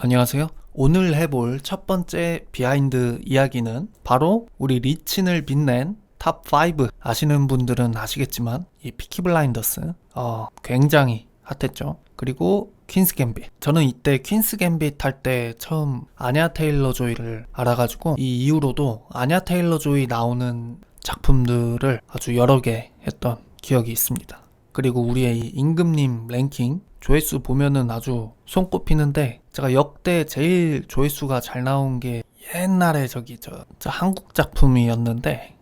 안녕하세요. 오늘 해볼 첫 번째 비하인드 이야기는 바로 우리 리친을 빛낸 탑5 아시는 분들은 아시겠지만 이 피키 블라인더스 굉장히 핫했죠. 그리고 퀸스 갬빗. 저는 이때 퀸스 갬빗 할 때 처음 아냐 테일러 조이를 알아가지고 이 이후로도 아냐 테일러 조이 나오는 작품들을 아주 여러 개 했던 기억이 있습니다. 그리고 우리의 이 임금님 랭킹 조회수 보면은 아주 손꼽히는데, 제가 역대 제일 조회수가 잘 나온 게 옛날에 저 한국 작품이었는데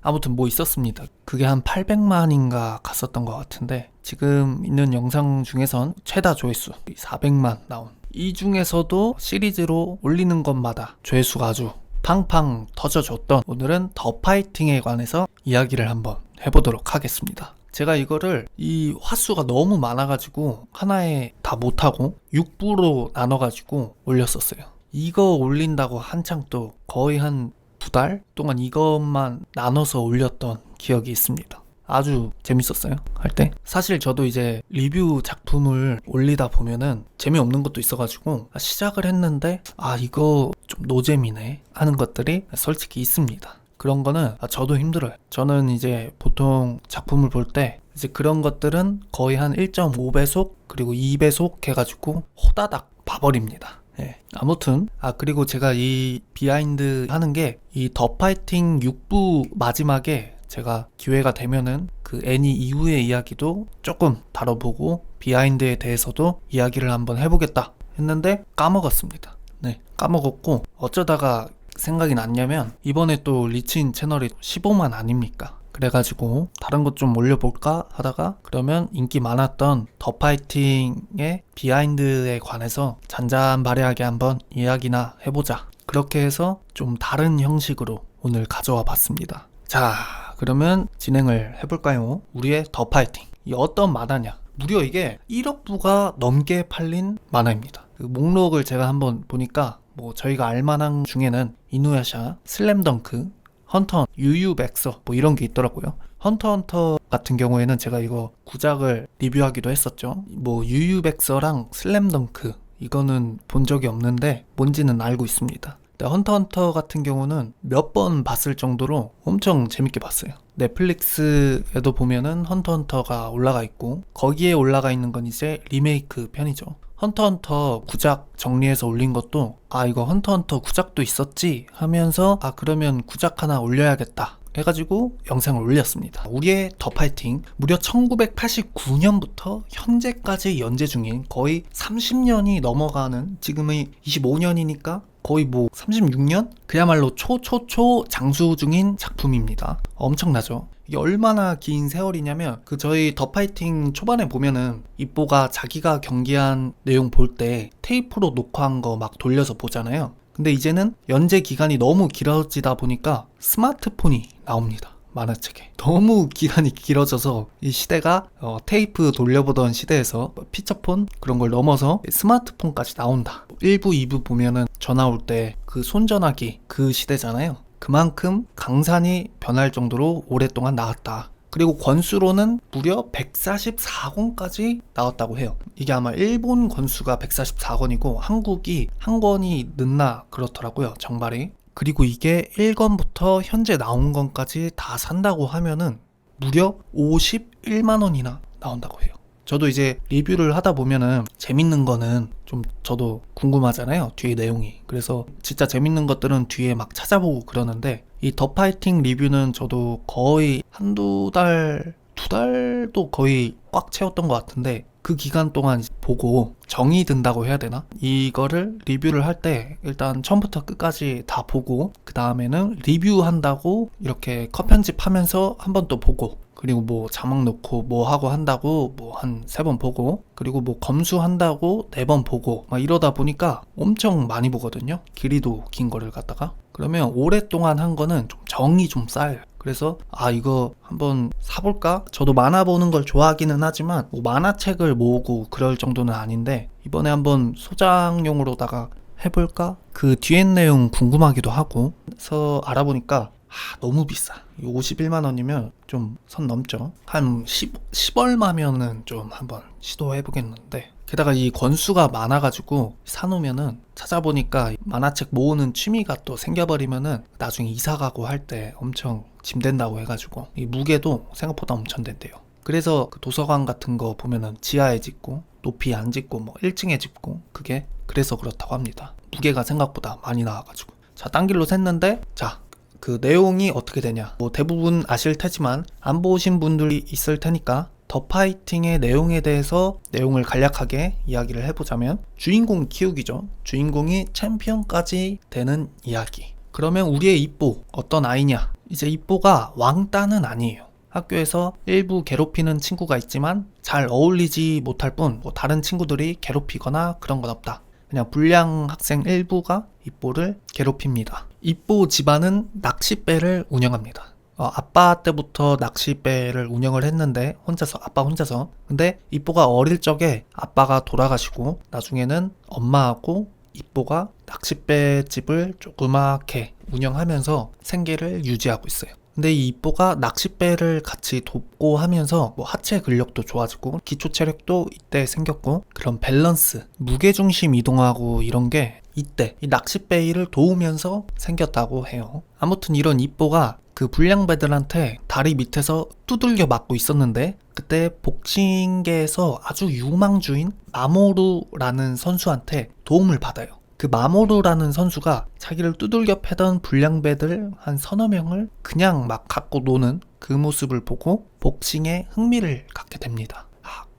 아무튼 뭐 있었습니다. 그게 한 800만인가 갔었던 것 같은데, 지금 있는 영상 중에선 최다 조회수 400만 나온, 이 중에서도 시리즈로 올리는 것마다 조회수가 아주 팡팡 터져줬던, 오늘은 더 파이팅에 관해서 이야기를 한번 해보도록 하겠습니다. 제가 이거를 이 화수가 너무 많아가지고 하나에 다 못하고 6부로 나눠가지고 올렸었어요. 이거 올린다고 한창 또 거의 한 2달 동안 이것만 나눠서 올렸던 기억이 있습니다. 아주 재밌었어요, 할 때. 사실 저도 이제 리뷰 작품을 올리다 보면은 재미없는 것도 있어가지고 시작을 했는데 이거 좀 노잼이네 하는 것들이 솔직히 있습니다. 그런 거는 저도 힘들어요. 저는 이제 보통 작품을 볼 때 이제 그런 것들은 거의 한 1.5배속 그리고 2배속 해가지고 호다닥 봐버립니다. 예. 아무튼 그리고 제가 이 비하인드 하는 게 이 더 파이팅 6부 마지막에 제가 기회가 되면은 그 애니 이후의 이야기도 조금 다뤄보고 비하인드에 대해서도 이야기를 한번 해보겠다 했는데 까먹었습니다. 네, 까먹었고 어쩌다가 생각이 났냐면, 이번에 또 리친 채널이 15만 아닙니까? 그래가지고 다른 것 좀 올려볼까 하다가, 그러면 인기 많았던 더 파이팅의 비하인드에 관해서 잔잔바레하게 한번 이야기나 해보자. 그렇게 해서 좀 다른 형식으로 오늘 가져와 봤습니다. 자, 그러면 진행을 해볼까요? 우리의 더 파이팅, 이 어떤 만화냐? 무려 이게 1억 부가 넘게 팔린 만화입니다. 그 목록을 제가 한번 보니까 뭐 저희가 알만한 중에는 이누야샤, 슬램덩크, 헌터, 유유백서 뭐 이런 게 있더라고요. 헌터 같은 경우에는 제가 이거 구작을 리뷰하기도 했었죠. 뭐 유유백서랑 슬램덩크 이거는 본 적이 없는데 뭔지는 알고 있습니다. 헌터 같은 경우는 몇 번 봤을 정도로 엄청 재밌게 봤어요. 넷플릭스에도 보면은 헌터가 올라가 있고, 거기에 올라가 있는 건 이제 리메이크 편이죠. 헌터 구작 정리해서 올린 것도 이거 헌터 구작도 있었지 하면서 그러면 구작 하나 올려야겠다 해가지고 영상을 올렸습니다. 우리의 더 파이팅, 무려 1989년부터 현재까지 연재 중인 거의 30년이 넘어가는, 지금의 25년이니까 거의 뭐 36년? 그야말로 초초초 장수 중인 작품입니다. 엄청나죠? 이게 얼마나 긴 세월이냐면, 저희 더 파이팅 초반에 보면은 이뽀가 자기가 경기한 내용 볼 때 테이프로 녹화한 거 막 돌려서 보잖아요. 근데 이제는 연재 기간이 너무 길어지다 보니까 스마트폰이 나옵니다. 만화책에 너무 기간이 길어져서 이 시대가 테이프 돌려보던 시대에서 피처폰 그런 걸 넘어서 스마트폰까지 나온다. 1부, 2부 보면은 전화 올 때 그 손전화기 그 시대잖아요. 그만큼 강산이 변할 정도로 오랫동안 나왔다. 그리고 권수로는 무려 144권까지 나왔다고 해요. 이게 아마 일본 권수가 144권이고 한국이 한 권이 늦나 그렇더라고요, 정발이. 그리고 이게 1권부터 현재 나온 건까지 다 산다고 하면은 무려 51만 원이나 나온다고 해요. 저도 이제 리뷰를 하다 보면은 재밌는 거는 좀 저도 궁금하잖아요, 뒤에 내용이. 그래서 진짜 재밌는 것들은 뒤에 막 찾아보고 그러는데, 이 더 파이팅 리뷰는 저도 거의 한두 달, 2달도 거의 꽉 채웠던 것 같은데, 그 기간 동안 보고 정이 든다고 해야 되나? 이거를 리뷰를 할 때 일단 처음부터 끝까지 다 보고, 그 다음에는 리뷰한다고 이렇게 컷 편집하면서 한 번 또 보고, 그리고 뭐 자막 넣고 뭐 하고 한다고 뭐 한 3번 보고, 그리고 뭐 검수한다고 4번 보고, 막 이러다 보니까 엄청 많이 보거든요. 길이도 긴 거를 갖다가. 그러면 오랫동안 한 거는 좀 정이 좀 쌓여요. 그래서 이거 한번 사볼까? 저도 만화 보는 걸 좋아하기는 하지만 뭐 만화책을 모으고 그럴 정도는 아닌데, 이번에 한번 소장용으로다가 해볼까? 그 뒤에 내용 궁금하기도 하고 해서 알아보니까 너무 비싸. 51만 원이면 좀 선 넘죠. 한 10얼마면은 좀 한번 시도해보겠는데, 게다가 이 권수가 많아가지고 사놓으면은 찾아보니까 만화책 모으는 취미가 또 생겨버리면은 나중에 이사가고 할 때 엄청 짐 된다고 해가지고 이 무게도 생각보다 엄청 된대요. 그래서 그 도서관 같은 거 보면은 지하에 짓고 높이 안 짓고 뭐 1층에 짓고 그게 그래서 그렇다고 합니다. 무게가 생각보다 많이 나와가지고. 자, 딴 길로 샜는데 자, 그 내용이 어떻게 되냐, 뭐 대부분 아실 테지만 안 보신 분들이 있을 테니까 더 파이팅의 내용에 대해서 내용을 간략하게 이야기를 해보자면, 주인공 키우기죠. 주인공이 챔피언까지 되는 이야기. 그러면 우리의 이뽀 어떤 아이냐? 이제 이뽀가 왕따는 아니에요. 학교에서 일부 괴롭히는 친구가 있지만 잘 어울리지 못할 뿐 뭐 다른 친구들이 괴롭히거나 그런 건 없다. 그냥 불량 학생 일부가 이뽀를 괴롭힙니다. 이뽀 집안은 낚싯배를 운영합니다. 아빠 때부터 낚싯배를 운영을 했는데 아빠 혼자서. 근데 이뽀가 어릴 적에 아빠가 돌아가시고 나중에는 엄마하고 이뽀가 낚싯배 집을 조그맣게 운영하면서 생계를 유지하고 있어요. 근데 이 이뽀가 낚싯배를 같이 돕고 하면서 뭐 하체 근력도 좋아지고 기초 체력도 이때 생겼고, 그런 밸런스, 무게중심 이동하고 이런 게 이때 이 낚싯배 일을 도우면서 생겼다고 해요. 아무튼 이런 이뽀가 그 불량배들한테 다리 밑에서 두들겨 맞고 있었는데, 그때 복싱계에서 아주 유망주인 마모루라는 선수한테 도움을 받아요. 그 마모루라는 선수가 자기를 두들겨 패던 불량배들 한 서너 명을 그냥 막 갖고 노는 그 모습을 보고 복싱에 흥미를 갖게 됩니다.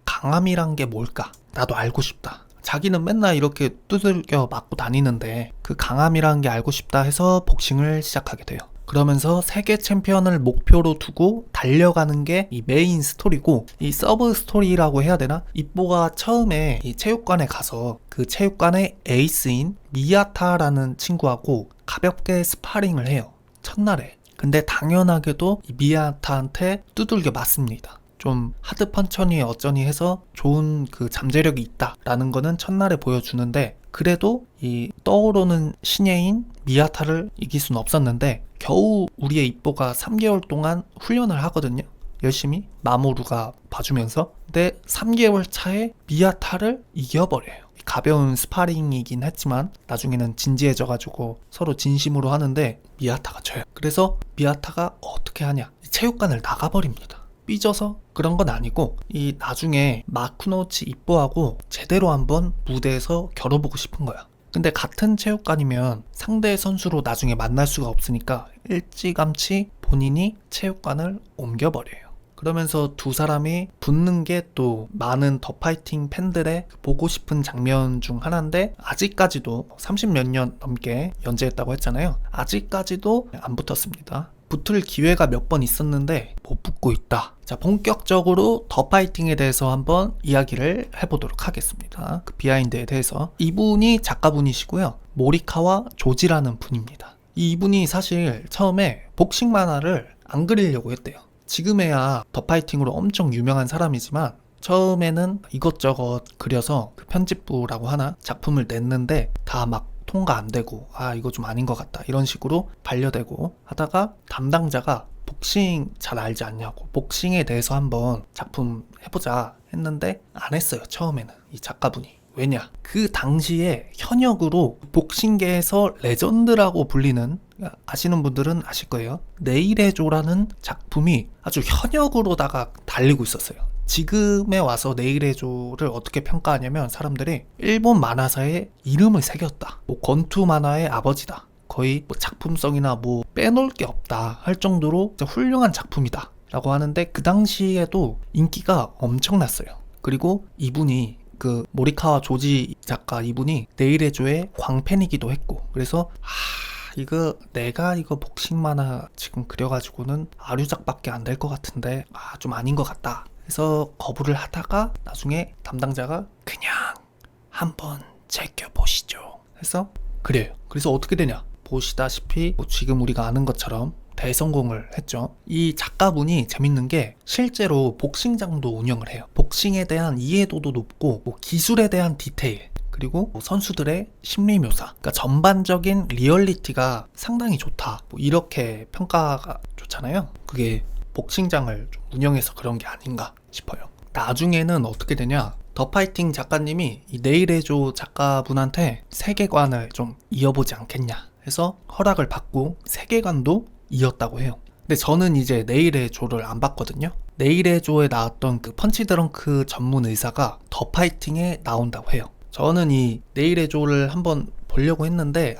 강함이란 게 뭘까? 나도 알고 싶다. 자기는 맨날 이렇게 두들겨 맞고 다니는데 그 강함이라는 게 알고 싶다 해서 복싱을 시작하게 돼요. 그러면서 세계 챔피언을 목표로 두고 달려가는 게 이 메인 스토리고, 이 서브 스토리라고 해야 되나? 이뽀가 처음에 이 체육관에 가서 그 체육관의 에이스인 미야타라는 친구하고 가볍게 스파링을 해요. 첫날에. 근데 당연하게도 이 미야타한테 두들겨 맞습니다. 좀 하드 펀처니 어쩌니 해서 좋은 그 잠재력이 있다라는 거는 첫날에 보여주는데, 그래도 이 떠오르는 신예인 미야타를 이길 수는 없었는데 겨우 우리의 이뽀가 3개월 동안 훈련을 하거든요. 열심히 마모루가 봐주면서. 근데 3개월 차에 미야타를 이겨버려요. 가벼운 스파링이긴 했지만 나중에는 진지해져가지고 서로 진심으로 하는데 미야타가 져요. 그래서 미야타가 어떻게 하냐, 체육관을 나가버립니다. 삐져서 그런 건 아니고 이 나중에 마쿠노치 이뽀하고 제대로 한번 무대에서 겨뤄보고 싶은 거야. 근데 같은 체육관이면 상대 선수로 나중에 만날 수가 없으니까 일찌감치 본인이 체육관을 옮겨버려요. 그러면서 두 사람이 붙는 게 또 많은 더 파이팅 팬들의 보고 싶은 장면 중 하나인데, 아직까지도 30몇 년 넘게 연재했다고 했잖아요. 아직까지도 안 붙었습니다. 붙을 기회가 몇 번 있었는데 못 붙고 있다. 자, 본격적으로 더 파이팅에 대해서 한번 이야기를 해보도록 하겠습니다. 그 비하인드에 대해서. 이분이 작가분이시고요. 모리카와 조지라는 분입니다. 이분이 사실 처음에 복싱 만화를 안 그리려고 했대요. 지금에야 더 파이팅으로 엄청 유명한 사람이지만 처음에는 이것저것 그려서 그 편집부라고 하나 작품을 냈는데 다 막 통과 안 되고, 이거 좀 아닌 것 같다 이런 식으로 반려되고 하다가 담당자가 복싱 잘 알지 않냐고, 복싱에 대해서 한번 작품 해보자 했는데 안 했어요. 처음에는 이 작가분이. 왜냐, 그 당시에 현역으로 복싱계에서 레전드라고 불리는, 아시는 분들은 아실 거예요. 내일의 조라는 작품이 아주 현역으로다가 달리고 있었어요. 지금에 와서 내일의 조를 어떻게 평가하냐면 사람들이 일본 만화사에 이름을 새겼다, 뭐 권투 만화의 아버지다, 거의 뭐 작품성이나 뭐 빼놓을 게 없다 할 정도로 훌륭한 작품이다 라고 하는데, 그 당시에도 인기가 엄청났어요. 그리고 이분이 그 모리카와 조지 작가 이분이 내일의 조의 광팬이기도 했고, 그래서 내가 이거 복싱 만화 지금 그려가지고는 아류작밖에 안 될 것 같은데 좀 아닌 것 같다 해서 거부를 하다가 나중에 담당자가 그냥 한번 제껴보시죠 해서 그래요. 그래서 어떻게 되냐, 보시다시피 뭐 지금 우리가 아는 것처럼 대성공을 했죠. 이 작가분이 재밌는 게 실제로 복싱장도 운영을 해요. 복싱에 대한 이해도도 높고 뭐 기술에 대한 디테일, 그리고 뭐 선수들의 심리 묘사, 그러니까 전반적인 리얼리티가 상당히 좋다, 뭐 이렇게 평가가 좋잖아요. 그게 복싱장을 좀 운영해서 그런 게 아닌가 싶어요. 나중에는 어떻게 되냐, 더 파이팅 작가님이 이 내일의 조 작가분한테 세계관을 좀 이어보지 않겠냐 해서 허락을 받고 세계관도 이었다고 해요. 근데 저는 이제 내일의 조를 안 봤거든요. 내일의 조에 나왔던 그 펀치드렁크 전문 의사가 더 파이팅에 나온다고 해요. 저는 이 내일의 조를 한번 보려고 했는데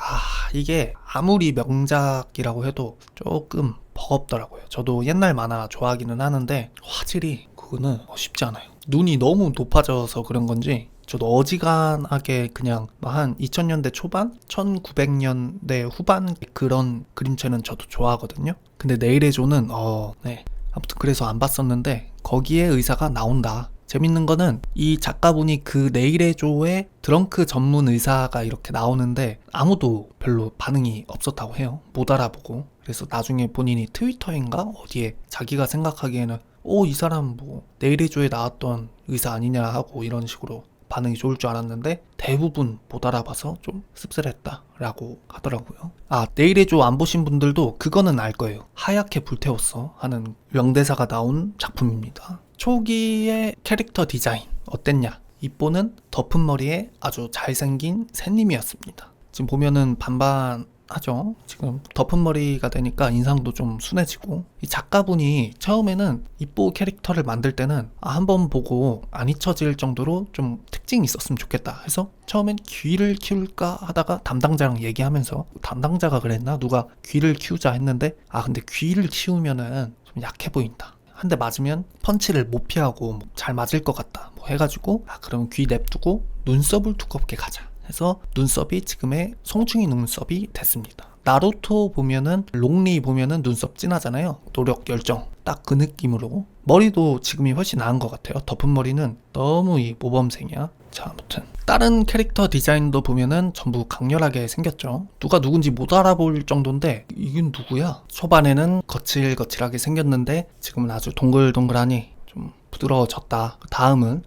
이게 아무리 명작이라고 해도 조금 버겁더라고요. 저도 옛날 만화 좋아하기는 하는데 화질이 그거는 쉽지 않아요. 눈이 너무 높아져서 그런 건지 저도 어지간하게 그냥 한 2000년대 초반? 1900년대 후반 그런 그림체는 저도 좋아하거든요. 근데 내일의 조는 아무튼 그래서 안 봤었는데 거기에 의사가 나온다. 재밌는 거는 이 작가분이 그 내일의 조의 드렁크 전문 의사가 이렇게 나오는데 아무도 별로 반응이 없었다고 해요. 못 알아보고. 그래서 나중에 본인이 트위터인가 어디에 자기가 생각하기에는 이 사람 뭐 내일의 조에 나왔던 의사 아니냐 하고 이런 식으로 반응이 좋을 줄 알았는데 대부분 못 알아봐서 좀 씁쓸했다 라고 하더라고요. 내일의 조 안 보신 분들도 그거는 알 거예요. 하얗게 불태웠어 하는 명대사가 나온 작품입니다. 초기의 캐릭터 디자인 어땠냐? 이뽀는 덮은 머리에 아주 잘생긴 새님이었습니다. 지금 보면은 반반하죠. 지금 덮은 머리가 되니까 인상도 좀 순해지고, 이 작가분이 처음에는 이뽀 캐릭터를 만들 때는 한번 보고 안 잊혀질 정도로 좀 특징이 있었으면 좋겠다 해서 처음엔 귀를 키울까 하다가 담당자랑 얘기하면서, 담당자가 그랬나? 누가 귀를 키우자 했는데 근데 귀를 키우면은 좀 약해 보인다, 한 대 맞으면 펀치를 못 피하고 잘 맞을 것 같다 해가지고 그럼 귀 냅두고 눈썹을 두껍게 가자 해서 눈썹이 지금의 송충이 눈썹이 됐습니다. 나루토 보면은 롱리 보면은 눈썹 진하잖아요. 노력 열정 딱 그 느낌으로. 머리도 지금이 훨씬 나은 것 같아요. 덮은 머리는 너무 이 모범생이야. 자, 아무튼 다른 캐릭터 디자인도 보면은 전부 강렬하게 생겼죠. 누가 누군지 못 알아볼 정도인데 이건 누구야? 초반에는 거칠거칠하게 생겼는데 지금은 아주 동글동글하니 좀 부드러워졌다. 다음은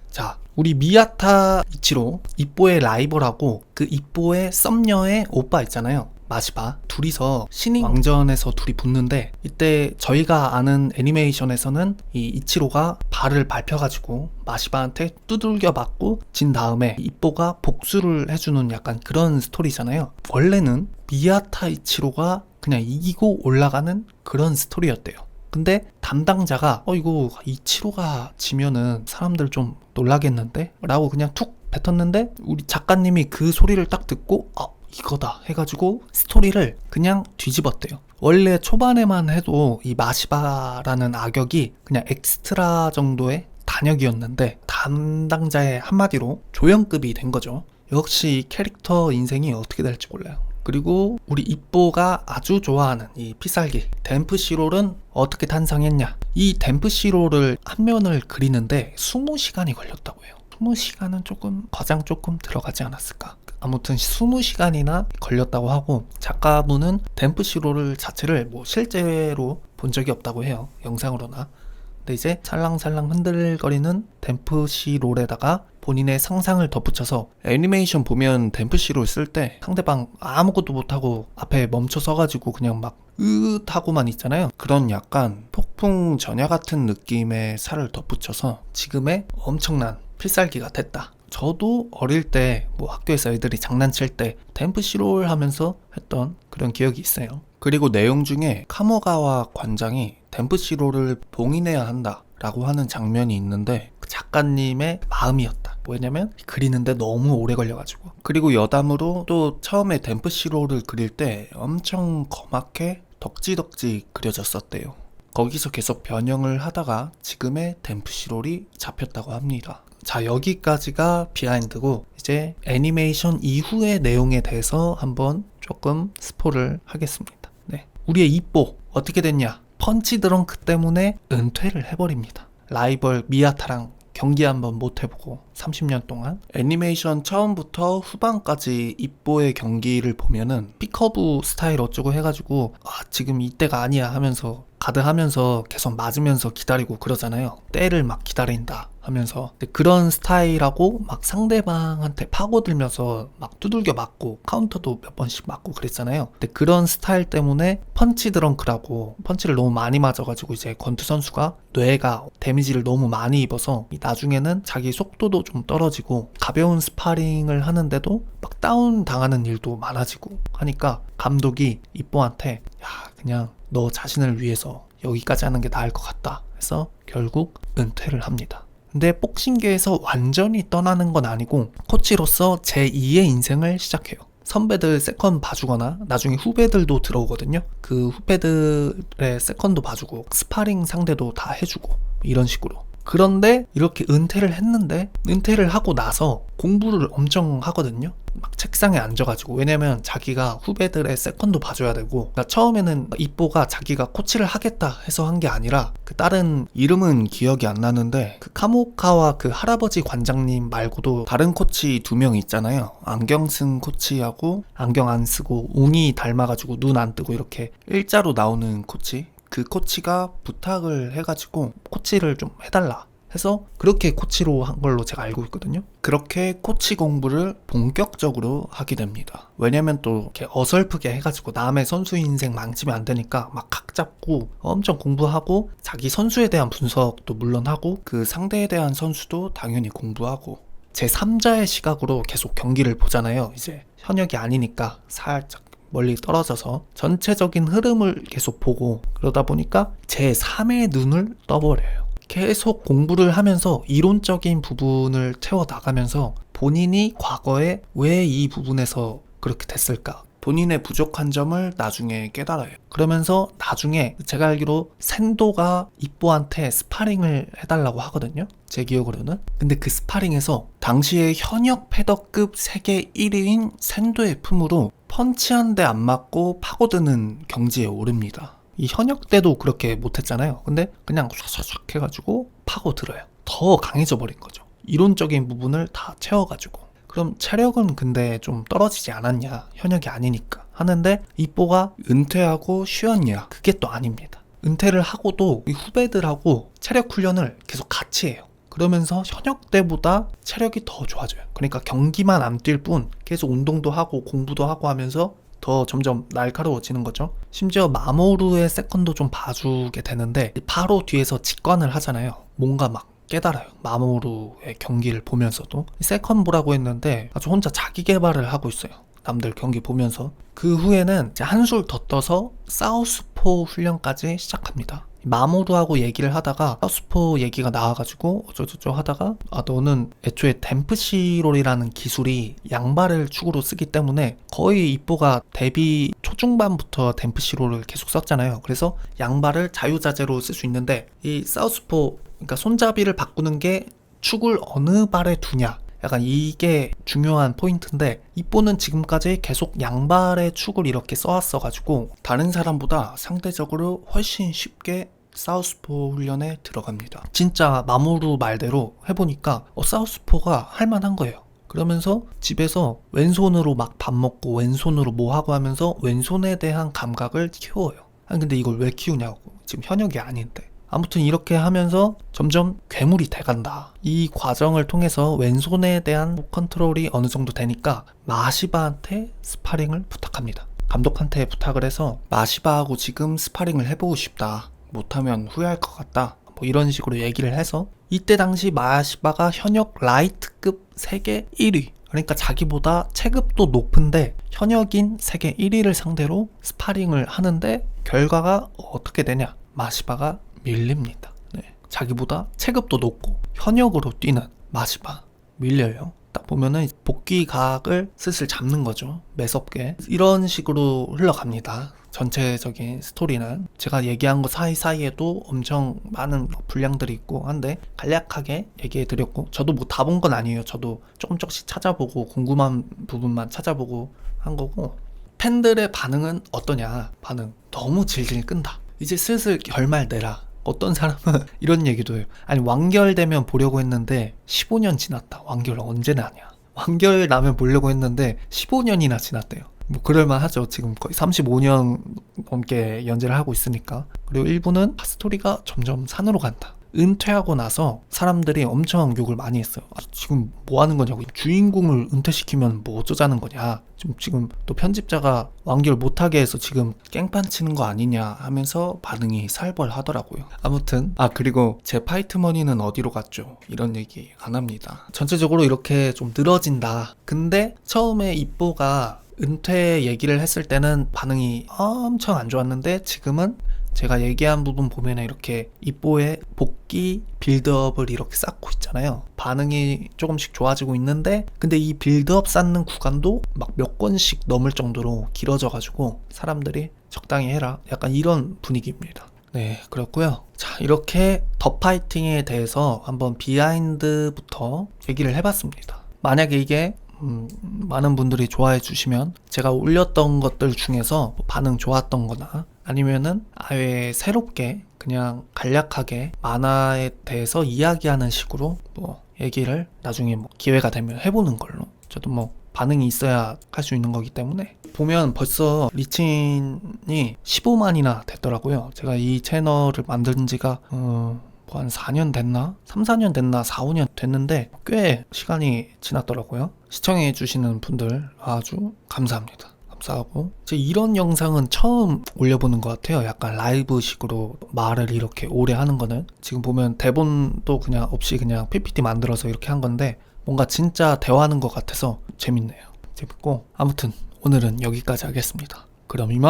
우리 미야타 이치로, 이뽀의 라이벌하고 그 이뽀의 썸녀의 오빠 있잖아요. 마시바. 둘이서 신인 왕전에서 둘이 붙는데, 이때 저희가 아는 애니메이션에서는 이 이치로가 발을 밟혀가지고 마시바한테 두들겨 맞고 진 다음에 이뽀가 복수를 해주는 약간 그런 스토리잖아요. 원래는 미야타 이치로가 그냥 이기고 올라가는 그런 스토리였대요. 근데 담당자가 이거 이치로가 지면은 사람들 좀 놀라겠는데? 라고 그냥 툭 뱉었는데, 우리 작가님이 그 소리를 딱 듣고 이거다 해가지고 스토리를 그냥 뒤집었대요. 원래 초반에만 해도 이 마시바라는 악역이 그냥 엑스트라 정도의 단역이었는데 담당자의 한마디로 조연급이 된 거죠. 역시 캐릭터 인생이 어떻게 될지 몰라요. 그리고 우리 이뽀가 아주 좋아하는 이 피살기 댐프시롤은 어떻게 탄생했냐? 이 댐프시롤을 한 면을 그리는데 20시간이 걸렸다고 해요. 20시간은 과장 조금 들어가지 않았을까? 아무튼 20시간이나 걸렸다고 하고, 작가분은 댐프시롤 자체를 실제로 본 적이 없다고 해요. 영상으로나. 근데 이제 살랑살랑 흔들거리는 댐프시롤에다가 본인의 상상을 덧붙여서, 애니메이션 보면 댐프시롤 쓸 때 상대방 아무것도 못하고 앞에 멈춰 서가지고 그냥 하고만 있잖아요. 그런 약간 폭풍 전야 같은 느낌의 살을 덧붙여서 지금의 엄청난 필살기가 됐다. 저도 어릴 때 학교에서 애들이 장난칠 때 댐프시롤 하면서 했던 그런 기억이 있어요. 그리고 내용 중에 카모가와 관장이 댐프시롤을 봉인해야 한다 라고 하는 장면이 있는데, 그 작가님의 마음이었다. 왜냐면 그리는데 너무 오래 걸려가지고. 그리고 여담으로 또 처음에 댐프시롤을 그릴 때 엄청 검하게 덕지덕지 그려졌었대요. 거기서 계속 변형을 하다가 지금의 댐프시롤이 잡혔다고 합니다. 자, 여기까지가 비하인드고, 이제 애니메이션 이후의 내용에 대해서 한번 조금 스포를 하겠습니다. 네, 우리의 이뽀 어떻게 됐냐? 펀치드렁크 때문에 은퇴를 해버립니다. 라이벌 미야타랑 경기 한번 못 해보고 30년 동안. 애니메이션 처음부터 후반까지 이뽀의 경기를 보면은 피커브 스타일 어쩌고 해가지고 지금 이때가 아니야 하면서 가드하면서 계속 맞으면서 기다리고 그러잖아요. 때를 막 기다린다 하면서 그런 스타일하고 막 상대방한테 파고들면서 막 두들겨 맞고 카운터도 몇 번씩 맞고 그랬잖아요. 근데 그런 스타일 때문에 펀치 드렁크라고 펀치를 너무 많이 맞아가지고 이제 권투 선수가 뇌가 데미지를 너무 많이 입어서 나중에는 자기 속도도 좀 떨어지고 가벼운 스파링을 하는데도 막 다운 당하는 일도 많아지고 하니까 감독이 이뽀한테 야 그냥 너 자신을 위해서 여기까지 하는 게 나을 것 같다 해서 결국 은퇴를 합니다. 근데 복싱계에서 완전히 떠나는 건 아니고 코치로서 제2의 인생을 시작해요. 선배들 세컨 봐주거나 나중에 후배들도 들어오거든요. 그 후배들의 세컨도 봐주고 스파링 상대도 다 해주고 이런 식으로. 그런데 이렇게 은퇴를 했는데 은퇴를 하고 나서 공부를 엄청 하거든요. 막 책상에 앉아가지고 왜냐면 자기가 후배들의 세컨도 봐줘야 되고 그러니까 처음에는 이뽀가 자기가 코치를 하겠다 해서 한 게 아니라 그 다른 이름은 기억이 안 나는데 그 카모카와 그 할아버지 관장님 말고도 다른 코치 2명 있잖아요. 안경 쓴 코치하고 안경 안 쓰고 웅이 닮아가지고 눈 안 뜨고 이렇게 일자로 나오는 코치. 그 코치가 부탁을 해가지고 코치를 좀 해달라 해서 그렇게 코치로 한 걸로 제가 알고 있거든요. 그렇게 코치 공부를 본격적으로 하게 됩니다. 왜냐면 또 이렇게 어설프게 해가지고 남의 선수 인생 망치면 안 되니까 막 각 잡고 엄청 공부하고 자기 선수에 대한 분석도 물론 하고 그 상대에 대한 선수도 당연히 공부하고 제 3자의 시각으로 계속 경기를 보잖아요. 이제 현역이 아니니까 살짝 멀리 떨어져서 전체적인 흐름을 계속 보고 그러다 보니까 제 3의 눈을 떠버려요. 계속 공부를 하면서 이론적인 부분을 채워 나가면서 본인이 과거에 왜 이 부분에서 그렇게 됐을까? 본인의 부족한 점을 나중에 깨달아요. 그러면서 나중에 제가 알기로 센도가 이뽀한테 스파링을 해달라고 하거든요. 제 기억으로는. 근데 그 스파링에서 당시에 현역 패더급 세계 1위인 센도의 품으로 펀치 한 대 안 맞고 파고드는 경지에 오릅니다. 이 현역 때도 그렇게 못했잖아요. 근데 그냥 샥샥샥 해가지고 파고들어요. 더 강해져 버린 거죠. 이론적인 부분을 다 채워가지고. 그럼 체력은 근데 좀 떨어지지 않았냐? 현역이 아니니까 하는데 이뽀가 은퇴하고 쉬었냐? 그게 또 아닙니다. 은퇴를 하고도 이 후배들하고 체력 훈련을 계속 같이 해요. 그러면서 현역 때보다 체력이 더 좋아져요. 그러니까 경기만 안 뛸 뿐 계속 운동도 하고 공부도 하고 하면서 더 점점 날카로워지는 거죠. 심지어 마모루의 세컨도 좀 봐주게 되는데 바로 뒤에서 직관을 하잖아요. 뭔가 막 깨달아요. 마모루의 경기를 보면서도 세컨 보라고 했는데 아주 혼자 자기 개발을 하고 있어요. 남들 경기 보면서. 그 후에는 이제 한술 더 떠서 사우스포 훈련까지 시작합니다. 마모루하고 얘기를 하다가 사우스포 얘기가 나와가지고 어쩌저쩌 하다가 너는 애초에 댐프시롤이라는 기술이 양발을 축으로 쓰기 때문에 거의 이뽀가 데뷔 초중반부터 댐프시롤을 계속 썼잖아요. 그래서 양발을 자유자재로 쓸 수 있는데 이 사우스포 그러니까 손잡이를 바꾸는 게 축을 어느 발에 두냐 약간 이게 중요한 포인트인데 이뽀는 지금까지 계속 양발의 축을 이렇게 써왔어가지고 다른 사람보다 상대적으로 훨씬 쉽게 사우스포 훈련에 들어갑니다. 진짜 마모루 말대로 해보니까 사우스포가 할만한 거예요. 그러면서 집에서 왼손으로 막 밥 먹고 왼손으로 뭐 하고 하면서 왼손에 대한 감각을 키워요. 아니 근데 이걸 왜 키우냐고. 지금 현역이 아닌데. 아무튼 이렇게 하면서 점점 괴물이 돼간다. 이 과정을 통해서 왼손에 대한 컨트롤이 어느 정도 되니까 마시바한테 스파링을 부탁합니다. 감독한테 부탁을 해서 마시바하고 지금 스파링을 해보고 싶다. 못하면 후회할 것 같다. 뭐 이런 식으로 얘기를 해서 이때 당시 마시바가 현역 라이트급 세계 1위 그러니까 자기보다 체급도 높은데 현역인 세계 1위를 상대로 스파링을 하는데 결과가 어떻게 되냐. 마시바가 밀립니다. 네. 자기보다 체급도 높고 현역으로 뛰는 마시바 밀려요. 딱 보면은 복귀각을 슬슬 잡는 거죠. 매섭게. 이런 식으로 흘러갑니다. 전체적인 스토리는 제가 얘기한 거 사이사이에도 엄청 많은 분량들이 있고 한데 간략하게 얘기해드렸고 저도 뭐 다 본 건 아니에요. 저도 조금씩 찾아보고 궁금한 부분만 찾아보고 한 거고 팬들의 반응은 어떠냐. 반응 너무 질질 끈다. 이제 슬슬 결말 내라. 어떤 사람은 이런 얘기도 해요. 아니 완결되면 보려고 했는데 15년 지났다. 완결 언제 나냐. 완결 나면 보려고 했는데 15년이나 지났대요. 뭐 그럴만 하죠. 지금 거의 35년 넘게 연재를 하고 있으니까. 그리고 일부는 스토리가 점점 산으로 간다. 은퇴하고 나서 사람들이 엄청 욕을 많이 했어요. 아, 지금 뭐 하는 거냐고. 주인공을 은퇴시키면 뭐 어쩌자는 거냐. 지금 또 편집자가 완결 못하게 해서 지금 깽판 치는 거 아니냐 하면서 반응이 살벌하더라고요. 아무튼 그리고 제 파이트머니는 어디로 갔죠? 이런 얘기 안 합니다. 전체적으로 이렇게 좀 늘어진다. 근데 처음에 입보가 은퇴 얘기를 했을 때는 반응이 엄청 안 좋았는데 지금은 제가 얘기한 부분 보면 이렇게 입보의 복귀 빌드업을 이렇게 쌓고 있잖아요. 반응이 조금씩 좋아지고 있는데 근데 이 빌드업 쌓는 구간도 막 몇 권씩 넘을 정도로 길어져가지고 사람들이 적당히 해라 약간 이런 분위기입니다. 네, 그렇고요. 자, 이렇게 더 파이팅에 대해서 한번 비하인드부터 얘기를 해봤습니다. 만약에 이게 많은 분들이 좋아해 주시면 제가 올렸던 것들 중에서 반응 좋았던 거나 아니면은 아예 새롭게 그냥 간략하게 만화에 대해서 이야기하는 식으로 뭐 얘기를 나중에 뭐 기회가 되면 해보는 걸로. 저도 뭐 반응이 있어야 할 수 있는 거기 때문에. 보면 벌써 리친이 15만이나 됐더라고요. 제가 이 채널을 만든 지가 한 4년 됐나? 3, 4년 됐나? 4, 5년 됐는데 꽤 시간이 지났더라고요. 시청해 주시는 분들 아주 감사합니다. 감사하고 제가 이런 영상은 처음 올려보는 것 같아요. 약간 라이브식으로 말을 이렇게 오래 하는 거는. 지금 보면 대본도 그냥 없이 그냥 PPT 만들어서 이렇게 한 건데 뭔가 진짜 대화하는 것 같아서 재밌네요. 재밌고 아무튼 오늘은 여기까지 하겠습니다. 그럼 이만